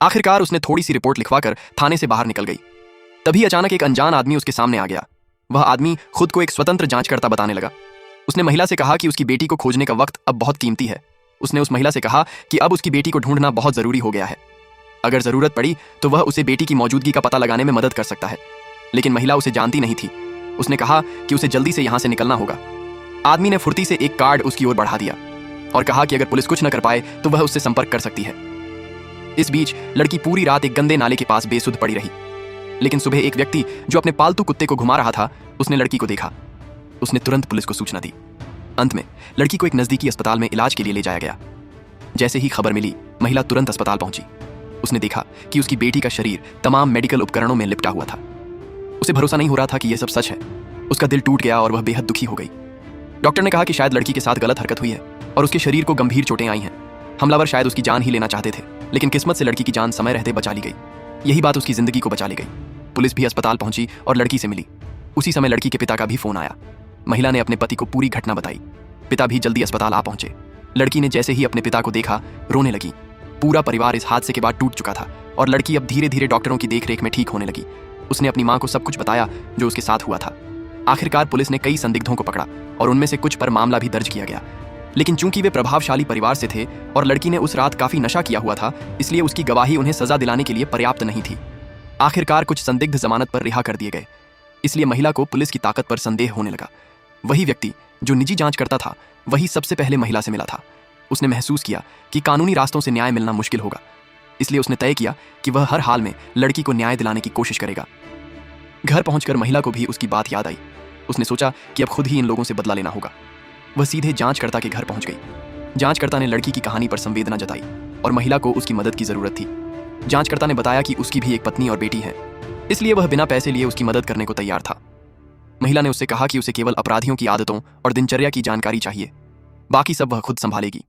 आखिरकार उसने थोड़ी सी रिपोर्ट लिखवाकर थाने से बाहर निकल गई। तभी अचानक एक अनजान आदमी उसके सामने आ गया। वह आदमी खुद को एक स्वतंत्र जांचकर्ता बताने लगा। उसने महिला से कहा कि उसकी बेटी को खोजने का वक्त अब बहुत कीमती है। उसने उस महिला से कहा कि अब उसकी बेटी को ढूंढना बहुत जरूरी हो गया है। अगर जरूरत पड़ी तो वह उसे बेटी की मौजूदगी का पता लगाने में मदद कर सकता है। लेकिन महिला उसे जानती नहीं थी। उसने कहा कि उसे जल्दी से यहां से निकलना होगा। आदमी ने फुर्ती से एक कार्ड उसकी ओर बढ़ा दिया और कहा कि अगर पुलिस कुछ न कर पाए तो वह उससे संपर्क कर सकती है। इस बीच लड़की पूरी रात एक गंदे नाले के पास बेसुध पड़ी रही। लेकिन सुबह एक व्यक्ति जो अपने पालतू कुत्ते को घुमा रहा था, उसने लड़की को देखा। उसने तुरंत पुलिस को सूचना दी। अंत में लड़की को एक नजदीकी अस्पताल में इलाज के लिए ले जाया गया। जैसे ही खबर मिली, महिला तुरंत अस्पताल पहुंची। उसने देखा कि उसकी बेटी का शरीर तमाम मेडिकल उपकरणों में लिपटा हुआ था। उसे भरोसा नहीं हो रहा था कि यह सब सच है। उसका दिल टूट गया और वह बेहद दुखी हो गई। डॉक्टर ने कहा कि शायद लड़की के साथ गलत हरकत हुई है और उसके शरीर को गंभीर चोटें आई हैं। हमलावर शायद उसकी जान ही लेना चाहते थे, लेकिन किस्मत से लड़की की जान समय रहते बचा ली गई। यही बात उसकी जिंदगी को बचा ले गई। पुलिस भी अस्पताल पहुंची और लड़की से मिली। उसी समय लड़की के पिता का भी फोन आया। महिला ने अपने पति को पूरी घटना बताई। पिता भी जल्दी अस्पताल आ पहुंचे। लड़की ने जैसे ही अपने पिता को देखा, रोने लगी। पूरा परिवार इस हादसे के बाद टूट चुका था और लड़की अब धीरे धीरे डॉक्टरों की देखरेख में ठीक होने लगी। उसने अपनी मां को सब कुछ बताया जो उसके साथ हुआ था। आखिरकार पुलिस ने कई संदिग्धों को पकड़ा और उनमें से कुछ पर मामला भी दर्ज किया गया। लेकिन चूंकि वे प्रभावशाली परिवार से थे और लड़की ने उस रात काफी नशा किया हुआ था, इसलिए उसकी गवाही उन्हें सजा दिलाने के लिए पर्याप्त नहीं थी। आखिरकार कुछ संदिग्ध जमानत पर रिहा कर दिए गए। इसलिए महिला को पुलिस की ताकत पर संदेह होने लगा। वही व्यक्ति जो निजी जांच करता था, वही सबसे पहले महिला से मिला था। उसने महसूस किया कि कानूनी रास्तों से न्याय मिलना मुश्किल होगा। इसलिए उसने तय किया कि वह हर हाल में लड़की को न्याय दिलाने की कोशिश करेगा। घर पहुंचकर महिला को भी उसकी बात याद आई। उसने सोचा कि अब खुद ही इन लोगों से बदला लेना होगा। वह सीधे जांचकर्ता के घर पहुंच गई। जांचकर्ता ने लड़की की कहानी पर संवेदना जताई और महिला को उसकी मदद की जरूरत थी। जांचकर्ता ने बताया कि उसकी भी एक पत्नी और बेटी है, इसलिए वह बिना पैसे लिए उसकी मदद करने को तैयार था। महिला ने उससे कहा कि उसे केवल अपराधियों की आदतों और दिनचर्या की जानकारी चाहिए, बाकी सब वह खुद संभालेगी।